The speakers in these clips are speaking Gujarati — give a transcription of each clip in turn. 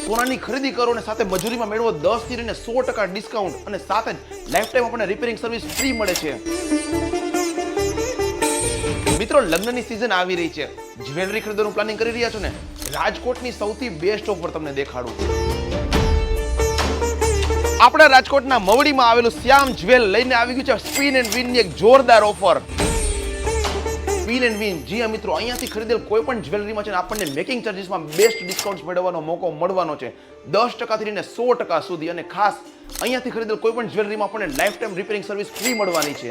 સોનાની ખરીદી કરો અને સાથે મજૂરીમાં મેળવો 10 થી 100% ડિસ્કાઉન્ટ અને સાથે જ લાઈફ ટાઈમ આપણને રિપેરિંગ સર્વિસ ફ્રી મળે છે. મિત્રો, લગ્નની સિઝન આવી રહી છે. જ્વેલરી ખરીદવાનું પ્લાનિંગ કરી રહ્યા છો ને? રાજકોટની સૌથી બેસ્ટ ઓફર તમને દેખાડું. આપણા રાજકોટના મવડીમાં આવેલું શ્યામ જ્વેલ લઈને આવી ગયું છે સ્પિન એન્ડ વિનની એક જોરદાર ઓફર. સ્પિન એન્ડ વિન, જી હા મિત્રો, અહીંયાથી ખરીદેલ કોઈ પણ જ્વેલરીમાં છે ને આપણને મેકિંગ ચાર્જીસમાં બેસ્ટ ડિસ્કાઉન્ટ મેળવવાનો મોકો મળવાનો છે 10% થી 100% સુધી. અને ખાસ અહીંયાથી ખરીદેલ કોઈ પણ જ્વેલરીમાં આપણને life time repairing service free મળવાની છે.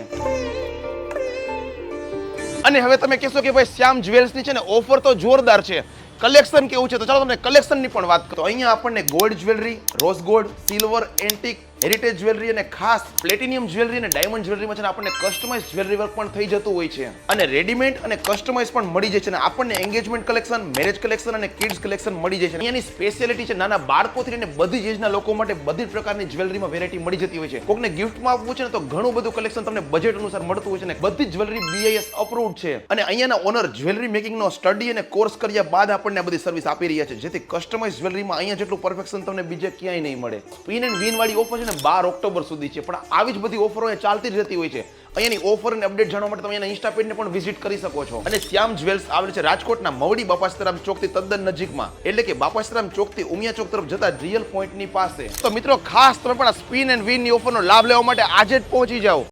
અને હવે તમે કહેશો કે ભાઈ શ્યામ જ્વેલ્સની છે ને ઓફર તો જોરદાર છે, કલેક્શન કેવું છે? તો ચાલો તમને કલેક્શનની પણ વાત કરો. અહીંયા આપણને gold jewellery, rose gold, silver, antique, heritage jewellery અને ખાસ પ્લેટિનિયમ જ્વેલરી અને ડાયમંડ જ્વેલરીમાં છે ને આપણને કસ્ટમાઇઝ જ્વેલરી વર્ક પણ થઈ જતું હોય છે અને રેડીમેડ અને કસ્ટમાઇઝ પણ મળી જાય છે અને આપણને એન્ગેજમેન્ટ કલેક્શન, મેરેજ કલેક્શન અને કિડ્સ કલેક્શન મળી જાય છે. અહીંયાની સ્પેશિયાલિટી છે નાના બાળકોથી લઈને બધી જ એજના લોકો માટે બધી પ્રકારની જ્વેલરીમાં વેરાયટી મળી જતી હોય છે. કોકને ગિફ્ટમાં આપવું છે ને તો ઘણું બધું કલેક્શન તમને બજેટ અનુસાર મળતું હોય છે અને બધી જ્વેલરી BIS અપ્રૂવ્ડ છે. અને અહીંયાના ઓનર જ્વેલરી મેકિંગનો સ્ટડી અને કોર્સ કર્યા બાદ આપણને આ બધી સર્વિસ આપી રહ્યા છે, જેથી કસ્ટમાઇઝ જ્વેલરીમાં અહીંયા જેટલું પરફેક્શન તમને બીજે ક્યાંય નહીં મળે. સ્પિન એન્ડ વિન વાળી ઓફર છે ને 12 ઓક્ટોબર સુધી છે, પણ આવી જ બધી ઓફરો ચાલતી જ રહેતી હોય છે. અહીંયાની ઓફર અને અપડેટ જાણવા માટે તમે અહીંના ઇન્સ્ટા પેજને પણ વિઝિટ કરી શકો છો. અને શ્યામ જ્વેલ્સ આવેલ છે રાજકોટના મવડી બાપાસીતારામ ચોકથી તદ્દન નજીકમાં, એટલે કે બાપાસીતારામ ચોકથી ઉમિયા ચોક તરફ જતા રિયલ પોઈન્ટની પાસે. તો મિત્રો, ખાસ તમે પણ આ સ્પિન એન્ડ વિનની ઓફરનો લાભ લેવા માટે આજે જ પહોંચી જાઓ.